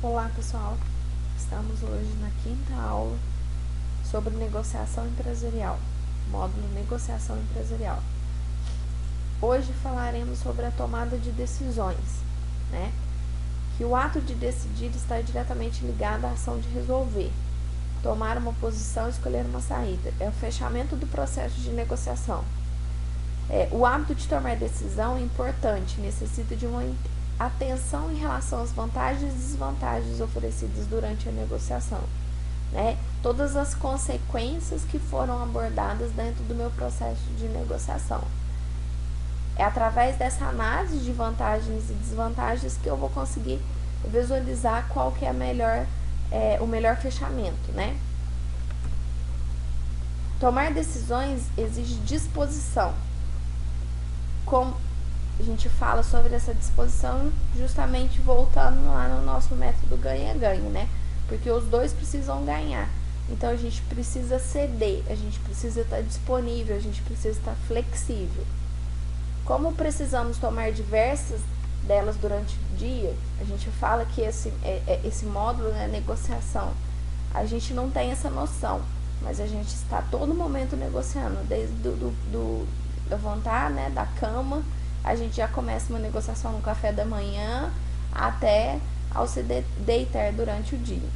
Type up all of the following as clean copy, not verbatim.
Olá pessoal, estamos hoje na quinta aula sobre negociação empresarial, módulo negociação empresarial. Hoje falaremos sobre a tomada de decisões, né? Que o ato de decidir está diretamente ligado à ação de resolver, tomar uma posição e escolher uma saída. É o fechamento do processo de negociação. O hábito de tomar decisão é importante, necessita de uma atenção em relação às vantagens e desvantagens oferecidas durante a negociação, né? Todas as consequências que foram abordadas dentro do meu processo de negociação. É através dessa análise de vantagens e desvantagens que eu vou conseguir visualizar qual que é o melhor fechamento, né? Tomar decisões exige disposição. Como a gente fala sobre essa disposição justamente voltando lá no nosso método ganha-ganha, né? Porque os dois precisam ganhar. Então a gente precisa ceder, a gente precisa estar disponível, a gente precisa estar flexível. Como precisamos tomar diversas delas durante o dia, a gente fala que esse módulo, né, negociação, a gente não tem essa noção, mas a gente está a todo momento negociando, desde levantar, né, da cama, a gente já começa uma negociação no café da manhã até ao se deitar durante o dia.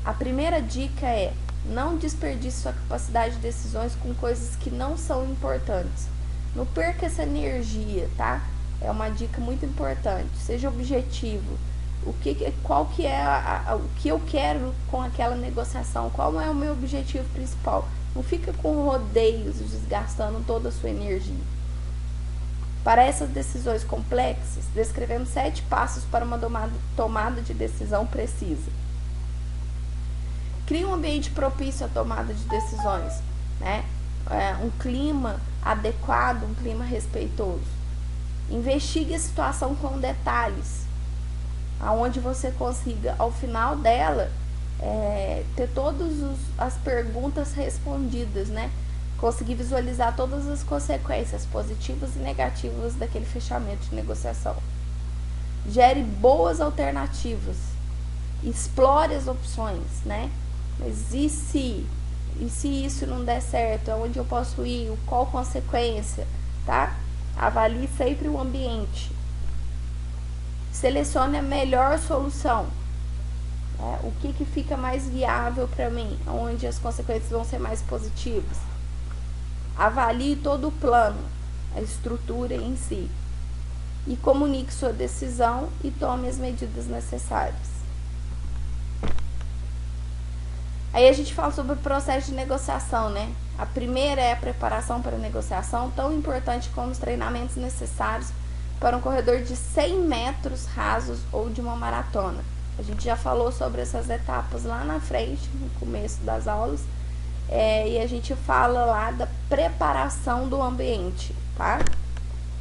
A primeira dica é: não desperdice sua capacidade de decisões com coisas que não são importantes. Não perca essa energia, tá? É uma dica muito importante. Seja objetivo. Qual que é o que eu quero com aquela negociação? Qual é o meu objetivo principal? Não fica com rodeios desgastando toda a sua energia. Para essas decisões complexas, descrevemos 7 passos para uma tomada de decisão precisa. Crie um ambiente propício à tomada de decisões, né? Um clima adequado, um clima respeitoso. Investigue a situação com detalhes, aonde você consiga, ao final dela, ter todas as perguntas respondidas, né? Conseguir visualizar todas as consequências positivas e negativas daquele fechamento de negociação. Gere boas alternativas, explore as opções, né? Mas e se isso não der certo? Aonde eu posso ir? Qual consequência? Tá? Avalie sempre o ambiente. Selecione a melhor solução. O que fica mais viável para mim? Onde as consequências vão ser mais positivas. Avalie todo o plano, a estrutura em si. E comunique sua decisão e tome as medidas necessárias. Aí a gente fala sobre o processo de negociação, né? A primeira é a preparação para a negociação, tão importante como os treinamentos necessários para um corredor de 100 metros rasos ou de uma maratona. A gente já falou sobre essas etapas lá na frente, no começo das aulas, e a gente fala lá da preparação do ambiente, tá?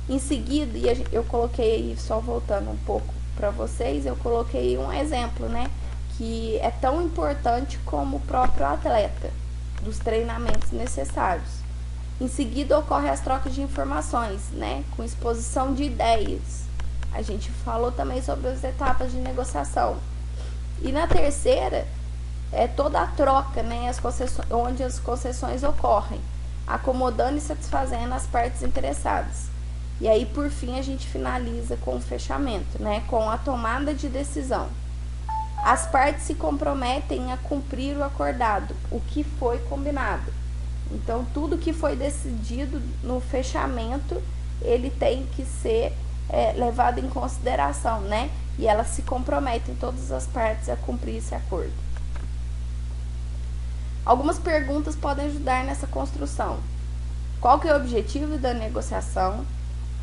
Em seguida, eu coloquei aí, só voltando um pouco para vocês, eu coloquei um exemplo, né? Que é tão importante como o próprio atleta, dos treinamentos necessários. Em seguida, ocorre as trocas de informações, né, com exposição de ideias. A gente falou também sobre as etapas de negociação. E na terceira, é toda a troca, né, onde as concessões ocorrem, acomodando e satisfazendo as partes interessadas. E aí, por fim, a gente finaliza com o fechamento, né, com a tomada de decisão. As partes se comprometem a cumprir o acordado, o que foi combinado. Então, tudo que foi decidido no fechamento, ele tem que ser levado em consideração, né? E elas se comprometem, todas as partes, a cumprir esse acordo. Algumas perguntas podem ajudar nessa construção. Qual que é o objetivo da negociação?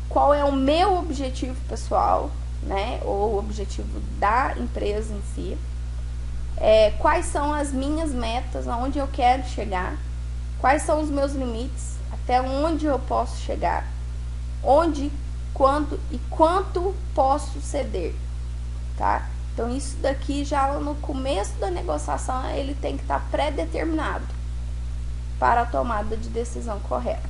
Qual é o meu objetivo pessoal, né, ou o objetivo da empresa em si? Quais são as minhas metas, aonde eu quero chegar? Quais são os meus limites? Até onde eu posso chegar? Onde, quando e quanto posso ceder? Tá? Então, isso daqui já no começo da negociação, ele tem que estar pré-determinado para a tomada de decisão correta.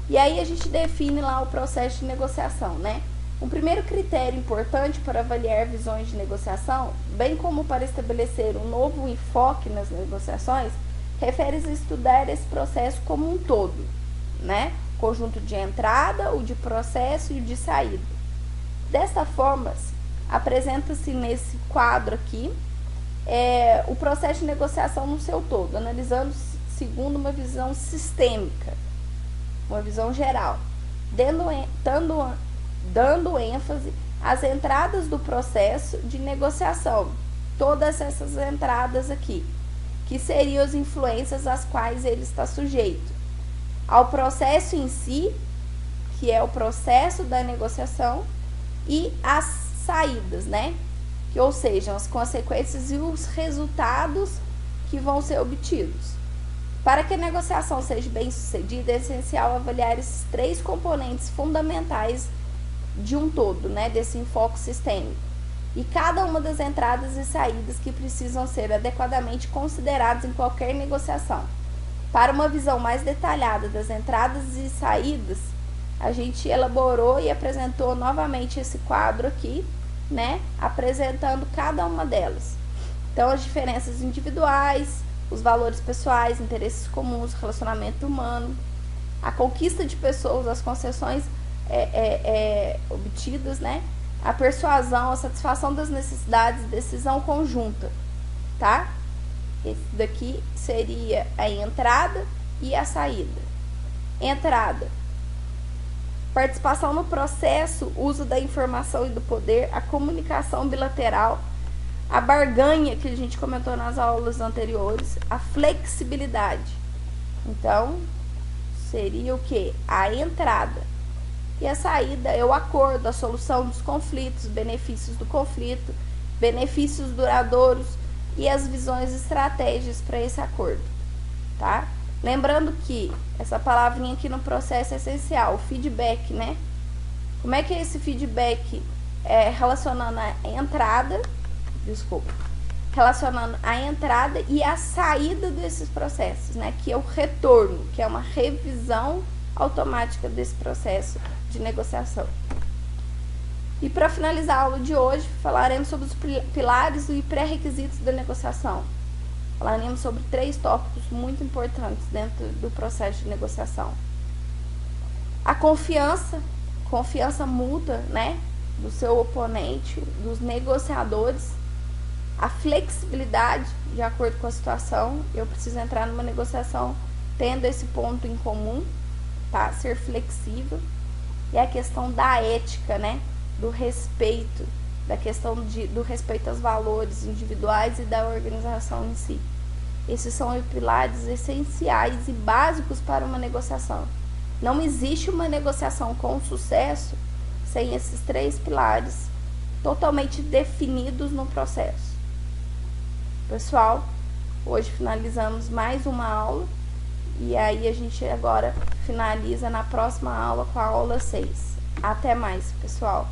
E aí a gente define lá o processo de negociação, né? Um primeiro critério importante para avaliar visões de negociação, bem como para estabelecer um novo enfoque nas negociações, refere-se a estudar esse processo como um todo, né? Conjunto de entrada, o de processo e o de saída. Desta forma, apresenta-se nesse quadro aqui o processo de negociação no seu todo, analisando segundo uma visão sistêmica, uma visão geral, dando ênfase às entradas do processo de negociação, todas essas entradas aqui, que seriam as influências às quais ele está sujeito, ao processo em si, que é o processo da negociação, e as saídas, né? Que, ou seja, as consequências e os resultados que vão ser obtidos. Para que a negociação seja bem sucedida, é essencial avaliar esses três componentes fundamentais de um todo, né, desse enfoque sistêmico, e cada uma das entradas e saídas que precisam ser adequadamente consideradas em qualquer negociação. Para uma visão mais detalhada das entradas e saídas, a gente elaborou e apresentou novamente esse quadro aqui, né, apresentando cada uma delas. Então, as diferenças individuais, os valores pessoais, interesses comuns, relacionamento humano, a conquista de pessoas, as concessões obtidas, né, a persuasão, a satisfação das necessidades, decisão conjunta, tá? Esse daqui seria a entrada e a saída. Entrada: participação no processo, uso da informação e do poder, a comunicação bilateral, a barganha que a gente comentou nas aulas anteriores, a flexibilidade. Então, seria o que? A entrada. E a saída é o acordo, a solução dos conflitos, benefícios do conflito, benefícios duradouros e as visões e estratégias para esse acordo, tá? Lembrando que essa palavrinha aqui no processo é essencial, o feedback, né? Como é que é esse feedback relacionando a entrada, relacionando a entrada e a saída desses processos, né? Que é o retorno, que é uma revisão automática desse processo de negociação. E para finalizar a aula de hoje, falaremos sobre os pilares e pré-requisitos da negociação. Falaremos sobre 3 tópicos muito importantes dentro do processo de negociação. A confiança mútua, né, do seu oponente, dos negociadores. A flexibilidade, de acordo com a situação, eu preciso entrar numa negociação tendo esse ponto em comum, tá? Ser flexível. E a questão da ética, né? Do respeito, da questão do respeito aos valores individuais e da organização em si. Esses são os pilares essenciais e básicos para uma negociação. Não existe uma negociação com sucesso sem esses 3 pilares totalmente definidos no processo. Pessoal, hoje finalizamos mais uma aula e aí a gente agora finaliza na próxima aula com a aula 6. Até mais, pessoal!